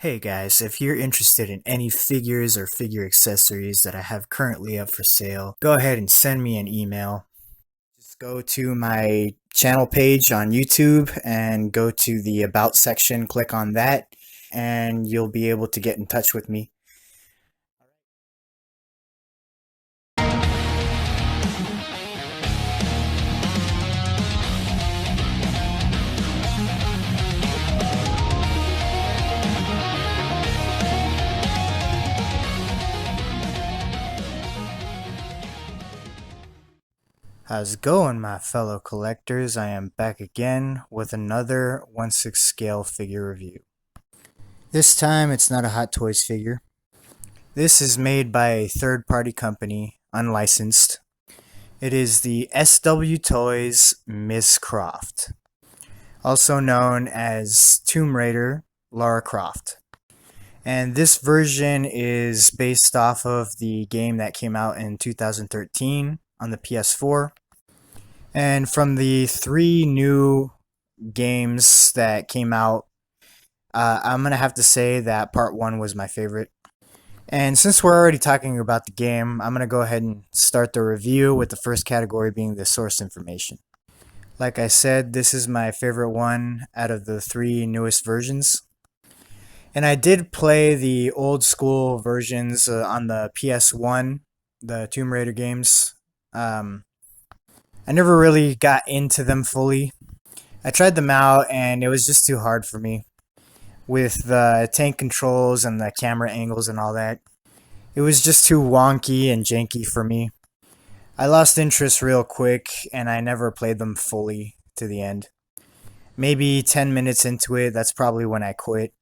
Hey guys, if you're interested in any figures or figure accessories that I have currently up for sale, go ahead and send me an email. Just go to my channel page on YouTube and go to the About section, click on that, and you'll be able to get in touch with me. How's it going, my fellow collectors? I am back again with another 1/6 scale figure review. This time it's not a Hot Toys figure. This is made by a third-party company, unlicensed. It is the SWToys Miss Croft, also known as Tomb Raider Lara Croft. And this version is based off of the game that came out in 2013 on the PS4. And from the three new games that came out, I'm going to have to say that part one was my favorite. And since we're already talking about the game, I'm going to go ahead and start the review with the first category being the source information. Like I said, this is my favorite one out of the three newest versions. And I did play the old school versions on the PS1, the Tomb Raider games. I never really got into them fully. I tried them out and it was just too hard for me with the tank controls and the camera angles and all that. It was just too wonky and janky for me. I lost interest real quick and I never played them fully to the end. Maybe 10 minutes into it, that's probably when I quit.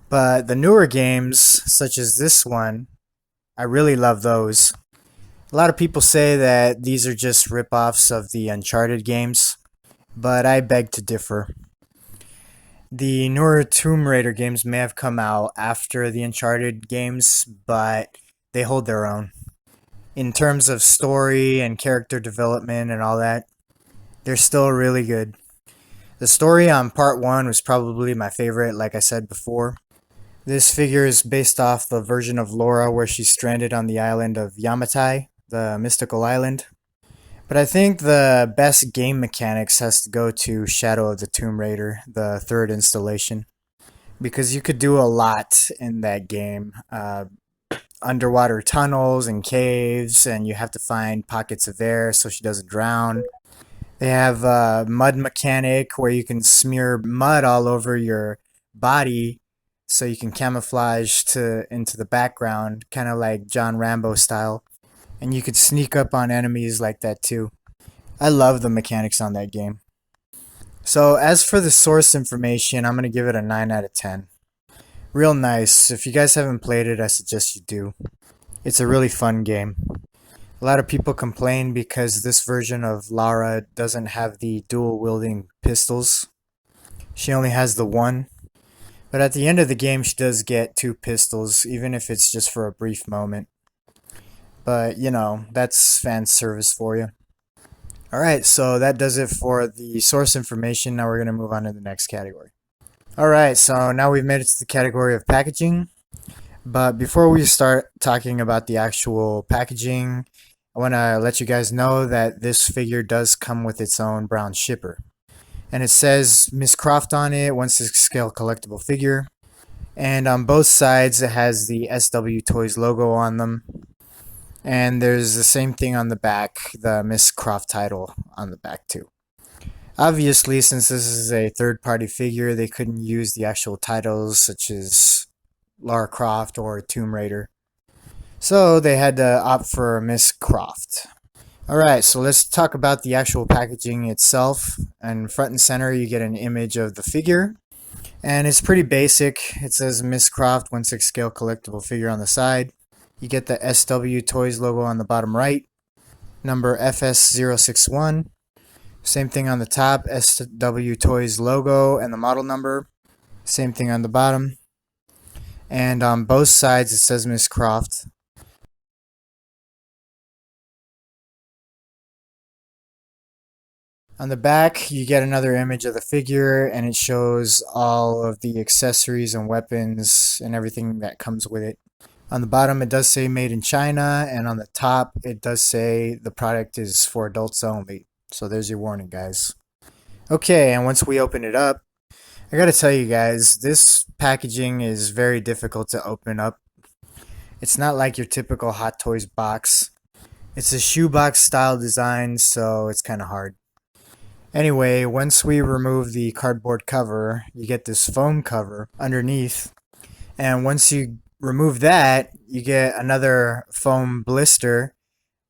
But the newer games, such as this one, I really love those. A lot of people say that these are just rip-offs of the Uncharted games, but I beg to differ. The newer Tomb Raider games may have come out after the Uncharted games, but they hold their own. In terms of story and character development and all that, they're still really good. The story on part one was probably my favorite, like I said before. This figure is based off the version of Lara where she's stranded on the island of Yamatai, the mystical island. But I think the best game mechanics has to go to Shadow of the Tomb Raider, the third installation, because you could do a lot in that game. Underwater tunnels and caves, and you have to find pockets of air so she doesn't drown. They have a mud mechanic where you can smear mud all over your body so you can camouflage into the background, kind of like John Rambo style. And you could sneak up on enemies like that too. I love the mechanics on that game. So as for the source information, I'm going to give it a 9 out of 10. Real nice. If you guys haven't played it, I suggest you do. It's a really fun game. A lot of people complain because this version of Lara doesn't have the dual wielding pistols. She only has the one. But at the end of the game, she does get two pistols, even if it's just for a brief moment. But, you know, that's fan service for you. Alright, so that does it for the source information. Now we're going to move on to the next category. Alright, so now we've made it to the category of packaging. But before we start talking about the actual packaging, I want to let you guys know that this figure does come with its own brown shipper. And it says Miss Croft on it, 1/6 scale collectible figure. And on both sides it has the SWToys logo on them. And there's the same thing on the back, the Miss Croft title on the back too. Obviously, since this is a third-party figure, they couldn't use the actual titles such as Lara Croft or Tomb Raider. So they had to opt for Miss Croft. Alright, so let's talk about the actual packaging itself. And front and center you get an image of the figure. And it's pretty basic. It says Miss Croft 1/6 scale collectible figure on the side. You get the SWToys logo on the bottom right. Number FS061. Same thing on the top, SWToys logo and the model number. Same thing on the bottom. And on both sides it says Miss Croft. On the back, you get another image of the figure, and it shows all of the accessories and weapons and everything that comes with it. On the bottom, it does say made in China, and on the top, it does say the product is for adults only. So there's your warning, guys. Okay, and once we open it up, I gotta tell you guys, this packaging is very difficult to open up. It's not like your typical Hot Toys box. It's a shoebox style design, so it's kind of hard. Anyway, once we remove the cardboard cover, you get this foam cover underneath. And once you remove that, you get another foam blister,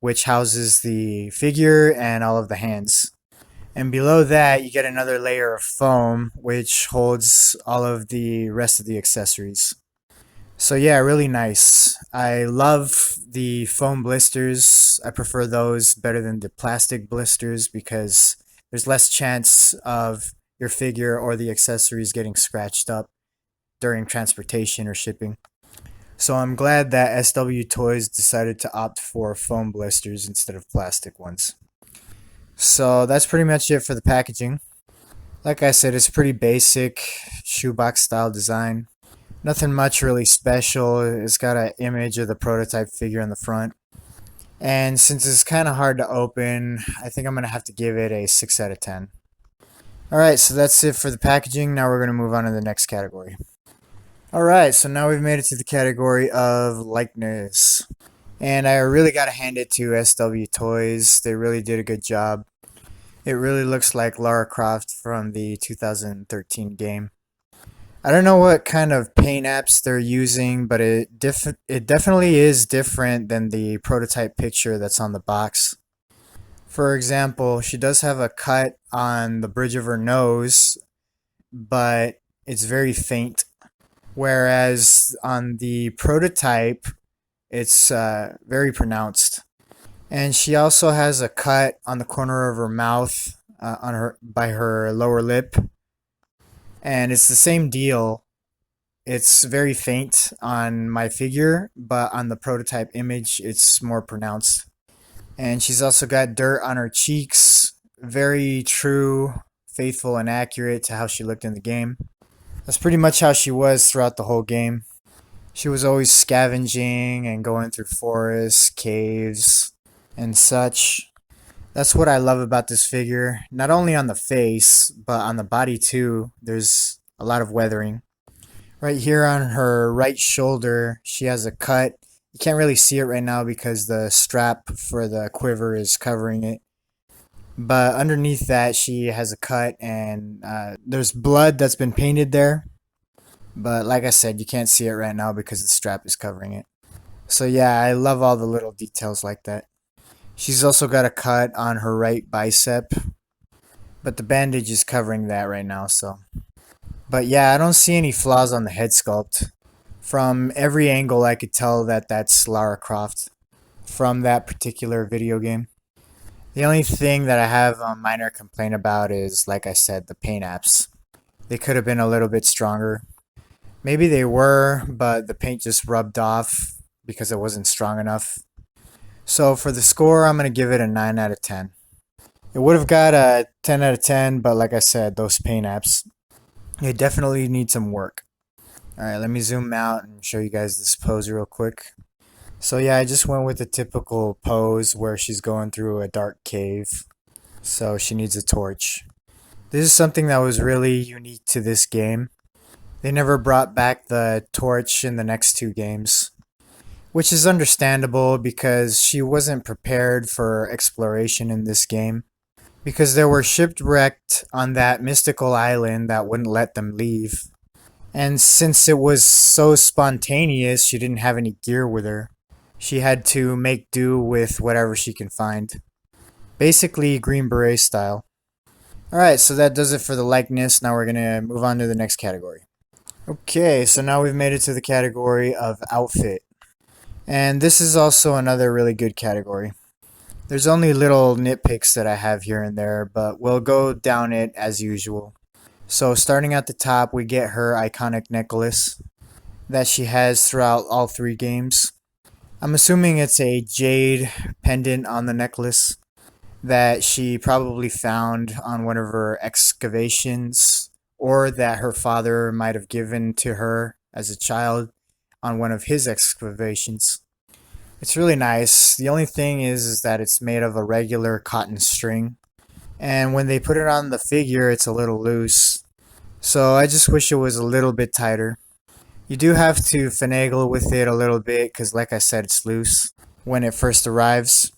which houses the figure and all of the hands. And below that, you get another layer of foam, which holds all of the rest of the accessories. So yeah, really nice. I love the foam blisters. I prefer those better than the plastic blisters because there's less chance of your figure or the accessories getting scratched up during transportation or shipping. So I'm glad that SWToys decided to opt for foam blisters instead of plastic ones. So that's pretty much it for the packaging. Like I said, it's pretty basic shoebox style design. Nothing much really special. It's got an image of the prototype figure in the front. And since it's kind of hard to open, I think I'm going to have to give it a 6 out of 10. Alright, so that's it for the packaging. Now we're going to move on to the next category. Alright, so now we've made it to the category of likeness. And I really got to hand it to SWToys. They really did a good job. It really looks like Lara Croft from the 2013 game. I don't know what kind of paint apps they're using, but it definitely is different than the prototype picture that's on the box. For example, she does have a cut on the bridge of her nose, but it's very faint. Whereas on the prototype, it's very pronounced. And she also has a cut on the corner of her mouth by her lower lip. And it's the same deal. It's very faint on my figure, but on the prototype image, it's more pronounced. And she's also got dirt on her cheeks. Very true, faithful, and accurate to how she looked in the game. That's pretty much how she was throughout the whole game. She was always scavenging and going through forests, caves, and such. That's what I love about this figure. Not only on the face, but on the body too. There's a lot of weathering. Right here on her right shoulder, she has a cut. You can't really see it right now because the strap for the quiver is covering it. But underneath that, she has a cut and there's blood that's been painted there. But like I said, you can't see it right now because the strap is covering it. So yeah, I love all the little details like that. She's also got a cut on her right bicep, but the bandage is covering that right now, so. But yeah, I don't see any flaws on the head sculpt. From every angle, I could tell that that's Lara Croft from that particular video game. The only thing that I have a minor complaint about is, like I said, the paint apps. They could have been a little bit stronger. Maybe they were, but the paint just rubbed off because it wasn't strong enough. So for the score, I'm going to give it a 9 out of 10. It would have got a 10 out of 10, but like I said, those paint apps, they definitely need some work. Alright, let me zoom out and show you guys this pose real quick. So yeah, I just went with the typical pose where she's going through a dark cave. So she needs a torch. This is something that was really unique to this game. They never brought back the torch in the next two games. Which is understandable because she wasn't prepared for exploration in this game. Because they were shipwrecked on that mystical island that wouldn't let them leave. And since it was so spontaneous, she didn't have any gear with her. She had to make do with whatever she can find. Basically Green Beret style. Alright, so that does it for the likeness. Now we're going to move on to the next category. Okay, so now we've made it to the category of outfit. And this is also another really good category. There's only little nitpicks that I have here and there, but we'll go down it as usual. So starting at the top, we get her iconic necklace that she has throughout all three games. I'm assuming it's a jade pendant on the necklace. that she probably found on one of her excavations, or that her father might have given to her as a child on one of his excavations. It's really nice. The only thing is that it's made of a regular cotton string, and when they put it on the figure, it's a little loose. So I just wish it was a little bit tighter. You do have to finagle with it a little bit because, like I said, it's loose when it first arrives.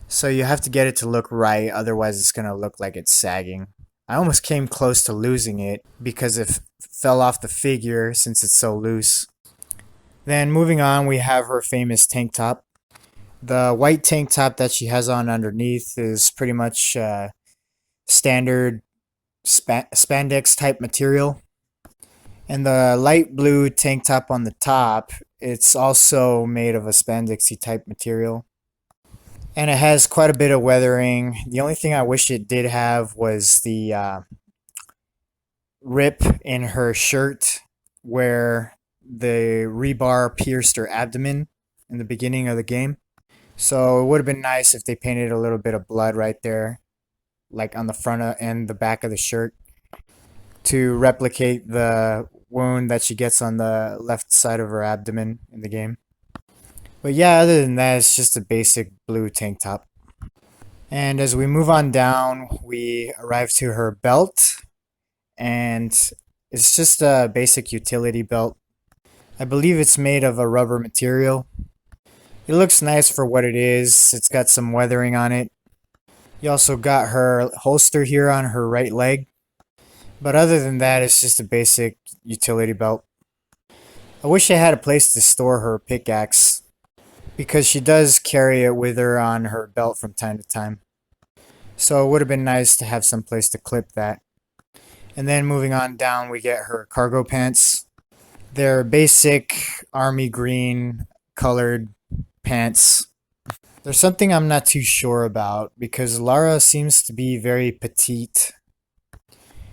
So you have to get it to look right, otherwise, it's going to look like it's sagging. I almost came close to losing it because it fell off the figure since it's so loose. Then moving on, we have her famous tank top. The white tank top that she has on underneath is pretty much standard spandex type material. And the light blue tank top on the top, it's also made of a spandexy type material. And it has quite a bit of weathering. The only thing I wish it did have was the rip in her shirt where the rebar pierced her abdomen in the beginning of the game. So it would have been nice if they painted a little bit of blood right there, like on the front and the back of the shirt, to replicate the wound that she gets on the left side of her abdomen in the game. But yeah, other than that, it's just a basic blue tank top. And as we move on down, we arrive to her belt, and it's just a basic utility belt. I believe it's made of a rubber material. It looks nice for what it is. It's got some weathering on it. You also got her holster here on her right leg. But other than that, it's just a basic utility belt. I wish I had a place to store her pickaxe, because she does carry it with her on her belt from time to time. So it would have been nice to have some place to clip that. And then moving on down, we get her cargo pants. They're basic army green colored pants. There's something I'm not too sure about because Lara seems to be very petite.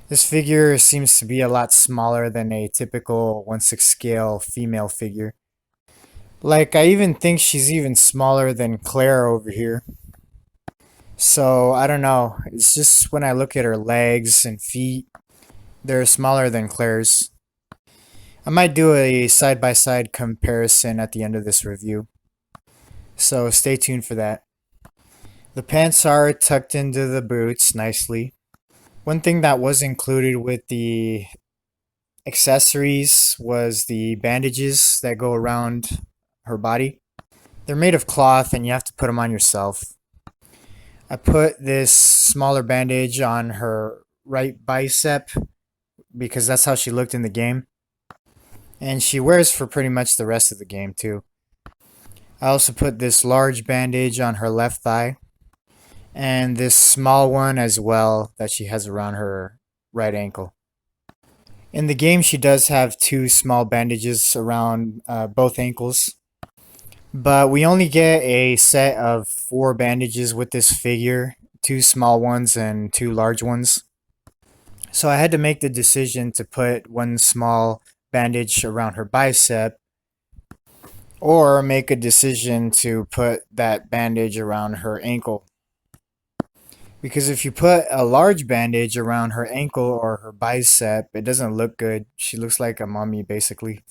This figure seems to be a lot smaller than a typical 1/6 scale female figure. Like, I even think she's even smaller than Claire over here. So, I don't know. It's just when I look at her legs and feet, they're smaller than Claire's. I might do a side-by-side comparison at the end of this review. So, stay tuned for that. The pants are tucked into the boots nicely. One thing that was included with the accessories was the bandages that go around her body. They're made of cloth and you have to put them on yourself. I put this smaller bandage on her right bicep because that's how she looked in the game. And she wears for pretty much the rest of the game too. I also put this large bandage on her left thigh and this small one as well that she has around her right ankle. In the game, she does have two small bandages around both ankles, but we only get a set of 4 bandages with this figure, 2 small ones and 2 large ones. So I had to make the decision to put one small bandage around her bicep, or make a decision to put that bandage around her ankle. Because if you put a large bandage around her ankle or her bicep, it doesn't look good. She looks like a mummy, basically.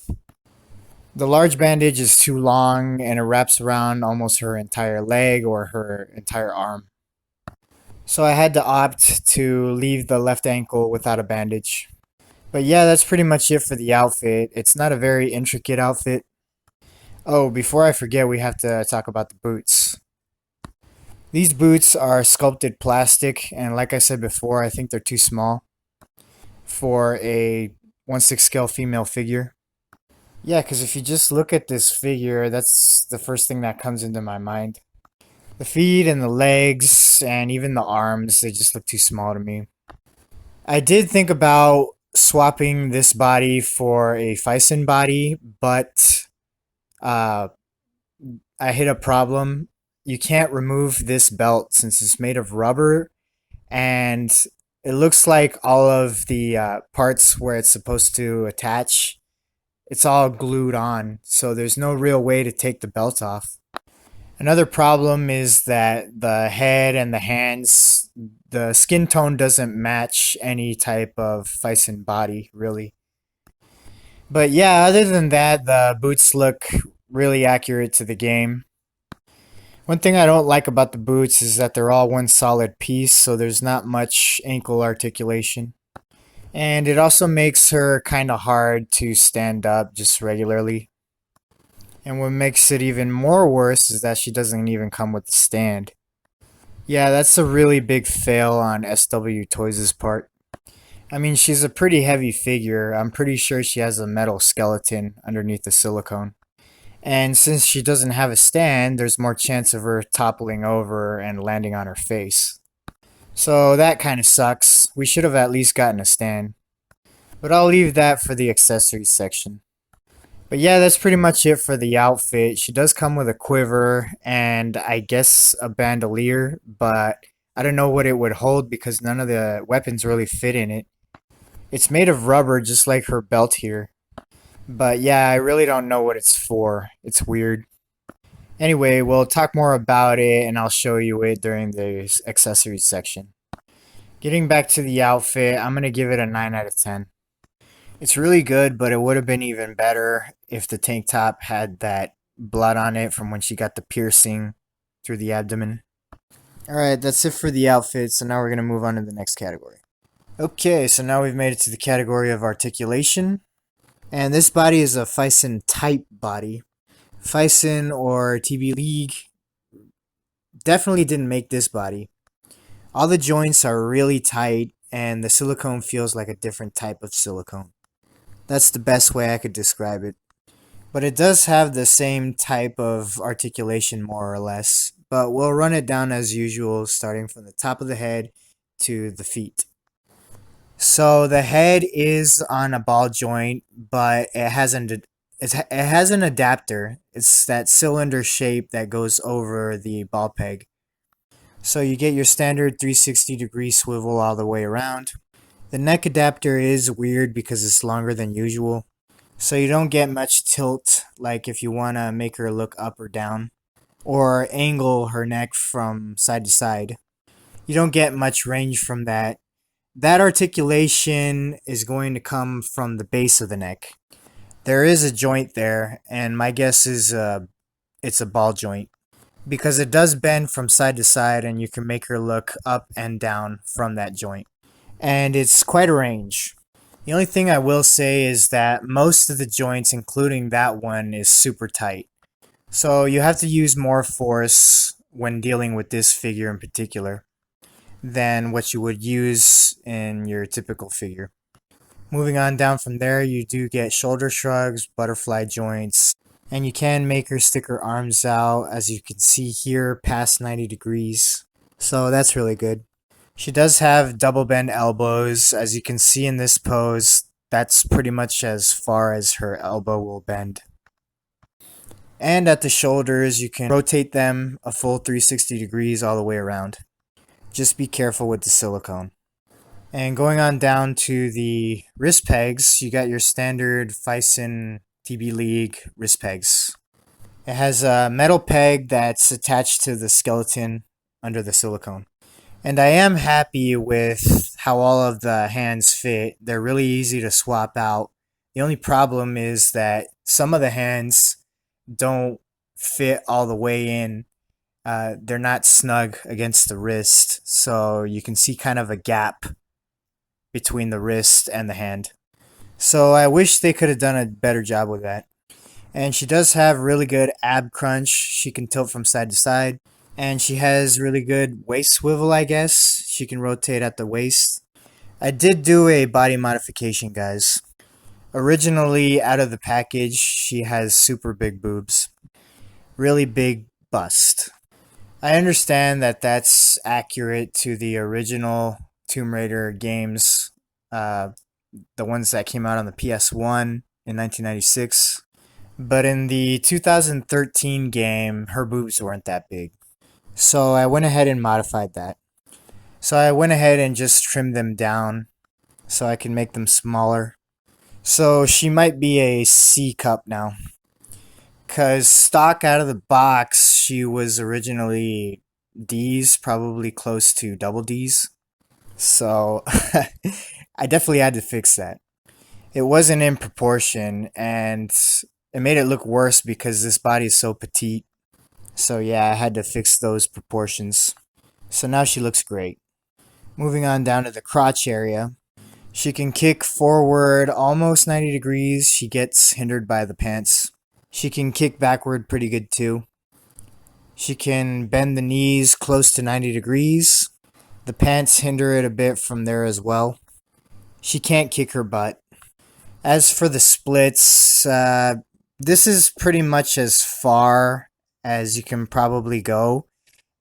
The large bandage is too long and it wraps around almost her entire leg or her entire arm. So I had to opt to leave the left ankle without a bandage. But yeah, that's pretty much it for the outfit. It's not a very intricate outfit. Oh, before I forget, we have to talk about the boots. These boots are sculpted plastic, and like I said before, I think they're too small for a 1/6 scale female figure. Yeah, because if you just look at this figure, that's the first thing that comes into my mind. The feet and the legs and even the arms, they just look too small to me. I did think about swapping this body for a Fison body, but I hit a problem. You can't remove this belt since it's made of rubber, and it looks like all of the parts where it's supposed to attach, it's all glued on, so there's no real way to take the belt off. Another problem is that the head and the hands, the skin tone doesn't match any type of Thyssen body, really. But yeah, other than that, the boots look really accurate to the game. One thing I don't like about the boots is that they're all one solid piece, so there's not much ankle articulation. And it also makes her kind of hard to stand up just regularly. And what makes it even more worse is that she doesn't even come with a stand. Yeah, that's a really big fail on SWToys' part. I mean, she's a pretty heavy figure. I'm pretty sure she has a metal skeleton underneath the silicone. And since she doesn't have a stand, there's more chance of her toppling over and landing on her face. So that kind of sucks. We should have at least gotten a stand. But I'll leave that for the accessories section. But yeah, that's pretty much it for the outfit. She does come with a quiver and I guess a bandolier, but I don't know what it would hold because none of the weapons really fit in it. It's made of rubber just like her belt here. But yeah, I really don't know what it's for. It's weird. Anyway, we'll talk more about it and I'll show you it during the accessories section. Getting back to the outfit, I'm going to give it a 9 out of 10. It's really good, but it would have been even better if the tank top had that blood on it from when she got the piercing through the abdomen. Alright, that's it for the outfit, so now we're going to move on to the next category. Okay, so now we've made it to the category of articulation. And this body is a Thyssen type body. Thyssen or TB League definitely didn't make this body. All the joints are really tight and the silicone feels like a different type of silicone. That's the best way I could describe it. But it does have the same type of articulation more or less. But we'll run it down as usual, starting from the top of the head to the feet. So the head is on a ball joint, but it has an adapter. It's that cylinder shape that goes over the ball peg. So you get your standard 360-degree swivel all the way around. The neck adapter is weird because it's longer than usual. So you don't get much tilt, like if you want to make her look up or down, or angle her neck from side to side. You don't get much range from that. That articulation is going to come from the base of the neck. There is a joint there, and my guess is it's a ball joint. Because it does bend from side to side, and you can make her look up and down from that joint. And it's quite a range. The only thing I will say is that most of the joints, including that one, is super tight. So you have to use more force when dealing with this figure in particular than what you would use in your typical figure. Moving on down from there, you do get shoulder shrugs, butterfly joints, and you can make her stick her arms out, as you can see here, past 90 degrees. So that's really good. She does have double bend elbows. As you can see in this pose, that's pretty much as far as her elbow will bend. And at the shoulders, you can rotate them a full 360 degrees all the way around. Just be careful with the silicone. And going on down to the wrist pegs, you got your standard Thyssen TB League wrist pegs. It has a metal peg that's attached to the skeleton under the silicone. And I am happy with how all of the hands fit. They're really easy to swap out. The only problem is that some of the hands don't fit all the way in. They're not snug against the wrist, so you can see kind of a gap between the wrist and the hand. So I wish they could have done a better job with that. And she does have really good ab crunch. She can tilt from side to side. And she has really good waist swivel, I guess. She can rotate at the waist. I did do a body modification, guys. Originally, out of the package, she has super big boobs. Really big bust. I understand that that's accurate to the original Tomb Raider games, the ones that came out on the PS1 in 1996. But in the 2013 game, her boobs weren't that big. So I went ahead and modified that. So I went ahead and just trimmed them down so I can make them smaller. So she might be a C cup now. Because stock out of the box, she was originally D's, probably close to double D's. So I definitely had to fix that. It wasn't in proportion, and it made it look worse because this body is so petite. So yeah, I had to fix those proportions. So now she looks great. Moving on down to the crotch area. She can kick forward almost 90 degrees. She gets hindered by the pants. She can kick backward pretty good too. She can bend the knees close to 90 degrees. The pants hinder it a bit from there as well. She can't kick her butt. As for the splits, this is pretty much as far as you can probably go.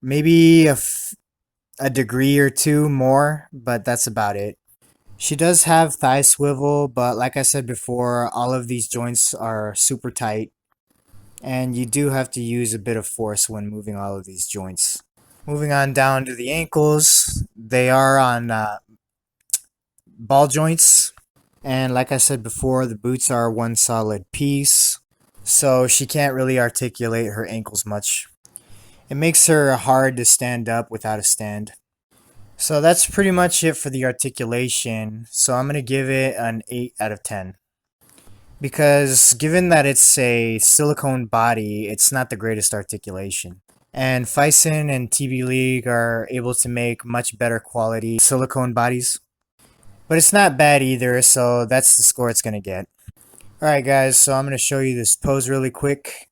Maybe a degree or two more, but that's about it. She does have thigh swivel, but like I said before, all of these joints are super tight, and you do have to use a bit of force when moving all of these joints. Moving on down to the ankles, they are on ball joints, and like I said before, the boots are one solid piece, so she can't really articulate her ankles much. It makes her hard to stand up without a stand. So that's pretty much it for the articulation. So I'm going to give it an 8 out of 10. Because given that it's a silicone body, it's not the greatest articulation. And Phison and TB League are able to make much better quality silicone bodies. But it's not bad either, so that's the score it's going to get. Alright guys, so I'm going to show you this pose really quick.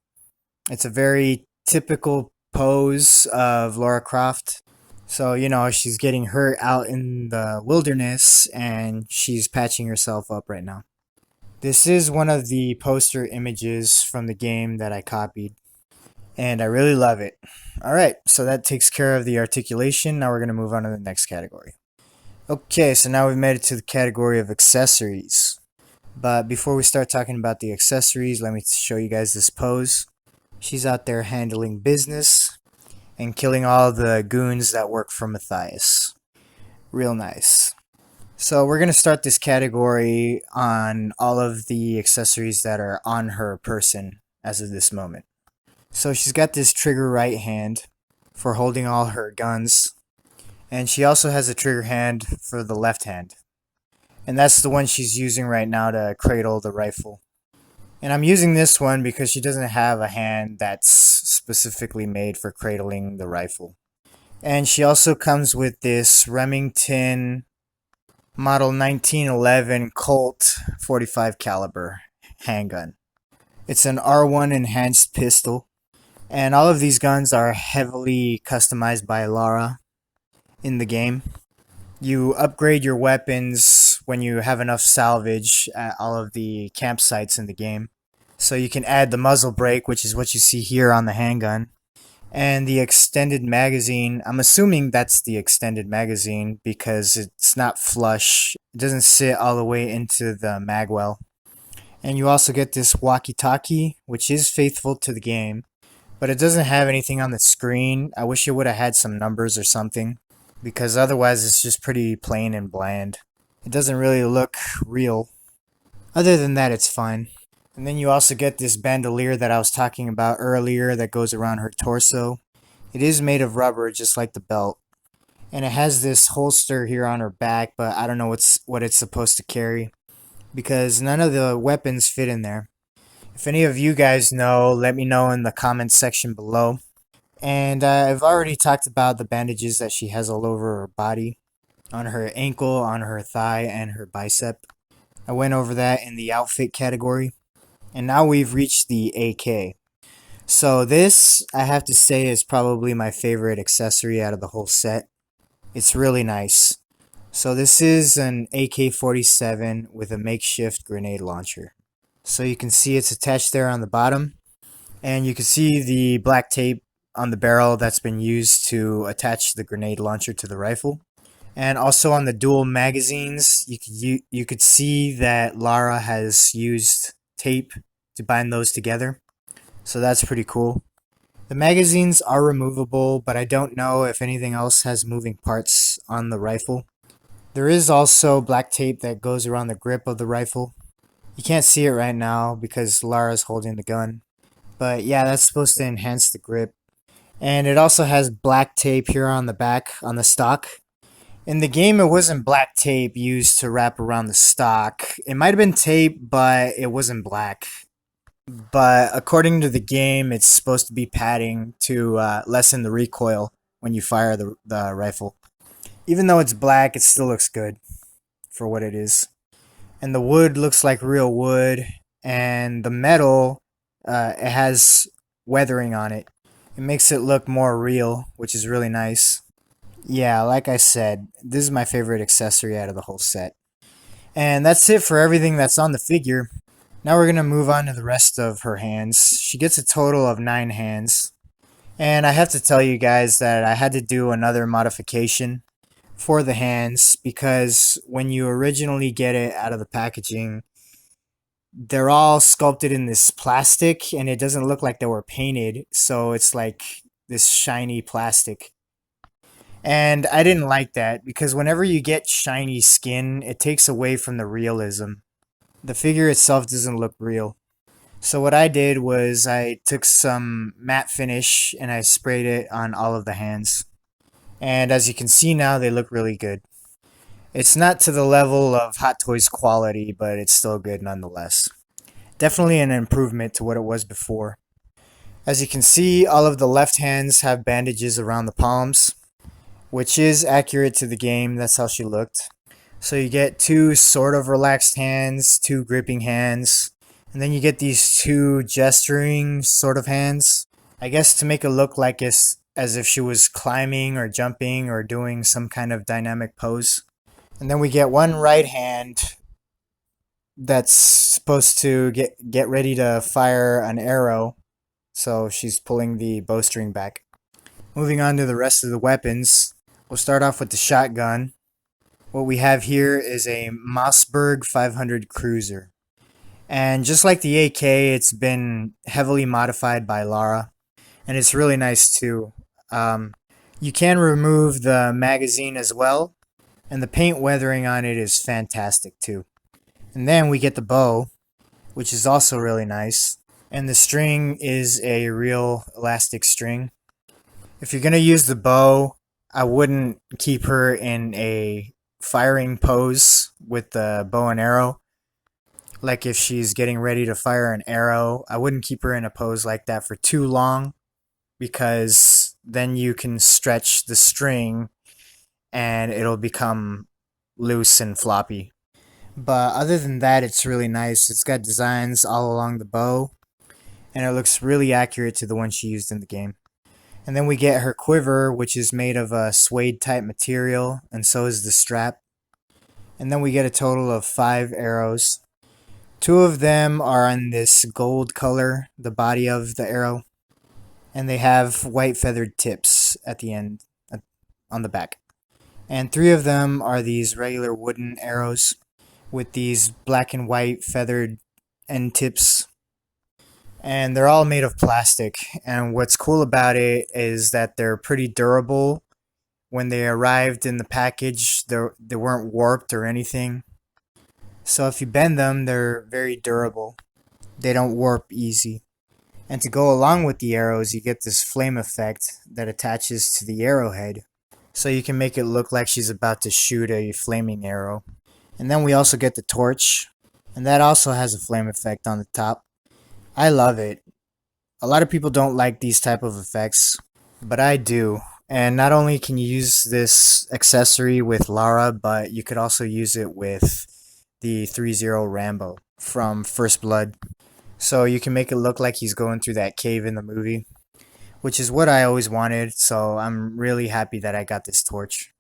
It's a very typical pose of Lara Croft. So, she's getting hurt out in the wilderness and she's patching herself up right now. This is one of the poster images from the game that I copied, and I really love it. Alright, so that takes care of the articulation. Now we're going to move on to the next category. Okay, so now we've made it to the category of accessories. But before we start talking about the accessories, let me show you guys this pose. She's out there handling business and killing all the goons that work for Matthias. Real nice. So we're going to start this category on all of the accessories that are on her person as of this moment. So she's got this trigger right hand for holding all her guns, and she also has a trigger hand for the left hand. And that's the one she's using right now to cradle the rifle. And I'm using this one because she doesn't have a hand that's specifically made for cradling the rifle. And she also comes with this Remington Model 1911 Colt 45 caliber handgun. It's an R1 enhanced pistol. And all of these guns are heavily customized by Lara in the game. You upgrade your weapons when you have enough salvage at all of the campsites in the game. So you can add the muzzle brake, which is what you see here on the handgun. And the extended magazine, I'm assuming that's the extended magazine because it's not flush. It doesn't sit all the way into the magwell. And you also get this walkie-talkie, which is faithful to the game, but it doesn't have anything on the screen. I wish it would have had some numbers or something, because otherwise it's just pretty plain and bland. It doesn't really look real. Other than that, it's fine. And then you also get this bandolier that I was talking about earlier that goes around her torso. It is made of rubber, just like the belt. And it has this holster here on her back, but I don't know what it's supposed to carry, because none of the weapons fit in there. If any of you guys know, let me know in the comments section below. And I've already talked about the bandages that she has all over her body, on her ankle, on her thigh, and her bicep. I went over that in the outfit category. And now we've reached the AK. So this, I have to say, is probably my favorite accessory out of the whole set. It's really nice. So this is an AK-47 with a makeshift grenade launcher. So you can see it's attached there on the bottom. And you can see the black tape on the barrel that's been used to attach the grenade launcher to the rifle. And also on the dual magazines, you could see that Lara has used tape to bind those together. So that's pretty cool. The magazines are removable, but I don't know if anything else has moving parts on the rifle. There is also black tape that goes around the grip of the rifle. You can't see it right now because Lara's holding the gun. But yeah, that's supposed to enhance the grip. And it also has black tape here on the back on the stock. In the game, it wasn't black tape used to wrap around the stock. It might have been tape, but it wasn't black. But according to the game, it's supposed to be padding to lessen the recoil when you fire the rifle. Even though it's black, it still looks good for what it is. And the wood looks like real wood, and the metal, it has weathering on it. It makes it look more real, which is really nice. Yeah, like I said, this is my favorite accessory out of the whole set. And that's it for everything that's on the figure. Now we're going to move on to the rest of her hands. She gets a total of 9 hands. And I have to tell you guys that I had to do another modification for the hands because when you originally get it out of the packaging, they're all sculpted in this plastic and it doesn't look like they were painted, so it's like this shiny plastic. And I didn't like that because whenever you get shiny skin, it takes away from the realism. The figure itself doesn't look real. So what I did was I took some matte finish and I sprayed it on all of the hands. And as you can see now, they look really good. It's not to the level of Hot Toys quality, but it's still good nonetheless. Definitely an improvement to what it was before. As you can see, all of the left hands have bandages around the palms, which is accurate to the game. That's how she looked. So you get 2 sort of relaxed hands, 2 gripping hands, and then you get these 2 gesturing sort of hands. I guess to make it look like it's as if she was climbing or jumping or doing some kind of dynamic pose. And then we get 1 right hand that's supposed to get ready to fire an arrow. So she's pulling the bowstring back. Moving on to the rest of the weapons, we'll start off with the shotgun. What we have here is a Mossberg 500 Cruiser. And just like the AK, it's been heavily modified by Lara. And it's really nice too. You can remove the magazine as well. And the paint weathering on it is fantastic too. And then we get the bow, which is also really nice. And the string is a real elastic string. If you're going to use the bow, I wouldn't keep her in a firing pose with the bow and arrow. Like if she's getting ready to fire an arrow, I wouldn't keep her in a pose like that for too long because then you can stretch the string and it'll become loose and floppy. But other than that, it's really nice. It's got designs all along the bow and it looks really accurate to the one she used in the game. And then we get her quiver, which is made of a suede type material, and so is the strap. And then we get a total of 5 arrows. 2 of them are on this gold color, the body of the arrow, and they have white feathered tips at the end, on the back. And 3 of them are these regular wooden arrows with these black and white feathered end tips. And they're all made of plastic. And what's cool about it is that they're pretty durable. When they arrived in the package, they weren't warped or anything. So if you bend them, they're very durable. They don't warp easy. And to go along with the arrows, you get this flame effect that attaches to the arrowhead. So you can make it look like she's about to shoot a flaming arrow. And then we also get the torch. And that also has a flame effect on the top. I love it. A lot of people don't like these type of effects, but I do. And not only can you use this accessory with Lara, but you could also use it with the 3-0 Rambo from First Blood. So you can make it look like he's going through that cave in the movie, which is what I always wanted, so I'm really happy that I got this torch.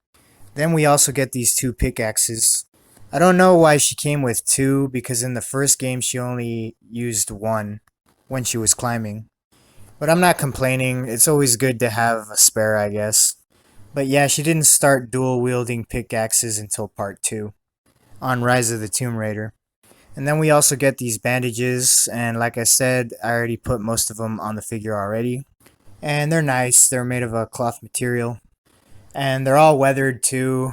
Then we also get these 2 pickaxes. I don't know why she came with 2, because in the first game she only used 1 when she was climbing. But I'm not complaining, it's always good to have a spare, I guess. But yeah, she didn't start dual wielding pickaxes until part 2, on Rise of the Tomb Raider. And then we also get these bandages, and like I said, I already put most of them on the figure already. And they're nice, they're made of a cloth material. And they're all weathered too.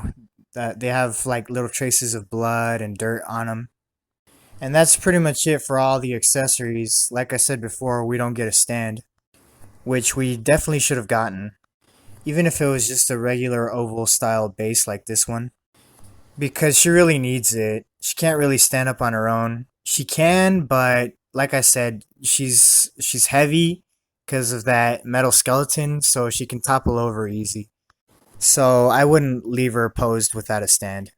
They have like little traces of blood and dirt on them. And that's pretty much it for all the accessories. Like I said before, we don't get a stand. which we definitely should have gotten, even if it was just a regular oval style base like this one, because she really needs it. She can't really stand up on her own. She can, but like I said, she's heavy because of that metal skeleton, so she can topple over easy. So I wouldn't leave her posed without a stand.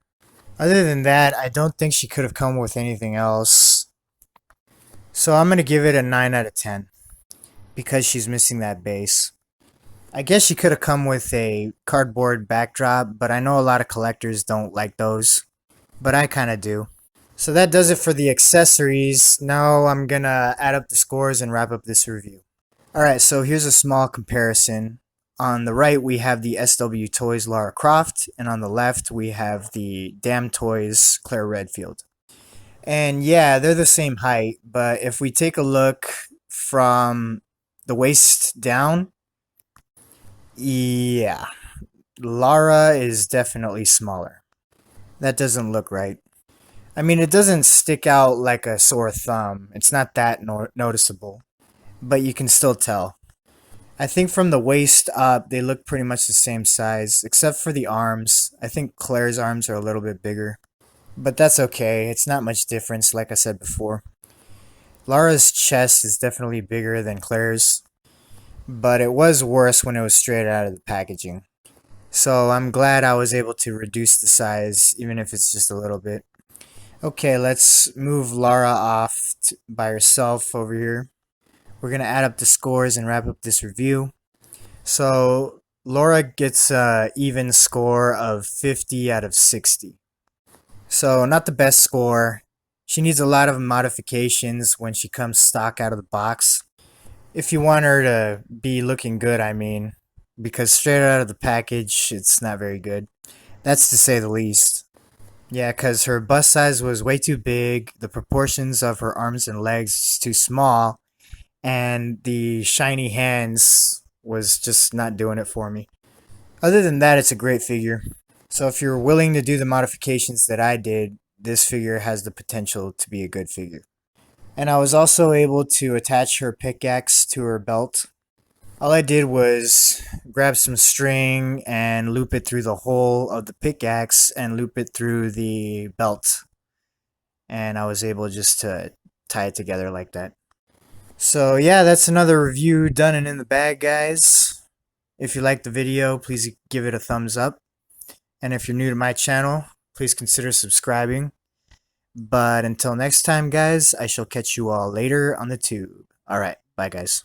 Other than that, I don't think she could have come with anything else. So I'm gonna give it a 9 out of 10 because she's missing that base. I guess she could have come with a cardboard backdrop, but I know a lot of collectors don't like those. But I kinda do. So that does it for the accessories. Now I'm gonna add up the scores and wrap up this review. Alright, so here's a small comparison. On the right, we have the SWToys Lara Croft, and on the left, we have the Damn Toys Claire Redfield. And yeah, they're the same height, but if we take a look from the waist down, yeah, Lara is definitely smaller. That doesn't look right. I mean, it doesn't stick out like a sore thumb. It's not that noticeable, but you can still tell. I think from the waist up, they look pretty much the same size, except for the arms. I think Claire's arms are a little bit bigger, but that's okay. It's not much difference, like I said before. Lara's chest is definitely bigger than Claire's, but it was worse when it was straight out of the packaging. So I'm glad I was able to reduce the size, even if it's just a little bit. Okay, let's move Lara off by herself over here. We're going to add up the scores and wrap up this review. So Lara gets an even score of 50 out of 60. So not the best score. She needs a lot of modifications when she comes stock out of the box. If you want her to be looking good, I mean, because straight out of the package, it's not very good. That's to say the least. Yeah, because her bust size was way too big, the proportions of her arms and legs too small, and the shiny hands was just not doing it for me. Other than that, it's a great figure. So if you're willing to do the modifications that I did, this figure has the potential to be a good figure. And I was also able to attach her pickaxe to her belt. All I did was grab some string and loop it through the hole of the pickaxe and loop it through the belt. And I was able just to tie it together like that. So yeah, that's another review done and in the bag, guys. If you liked the video, please give it a thumbs up. And if you're new to my channel, please consider subscribing. But until next time, guys, I shall catch you all later on the tube. Alright, bye guys.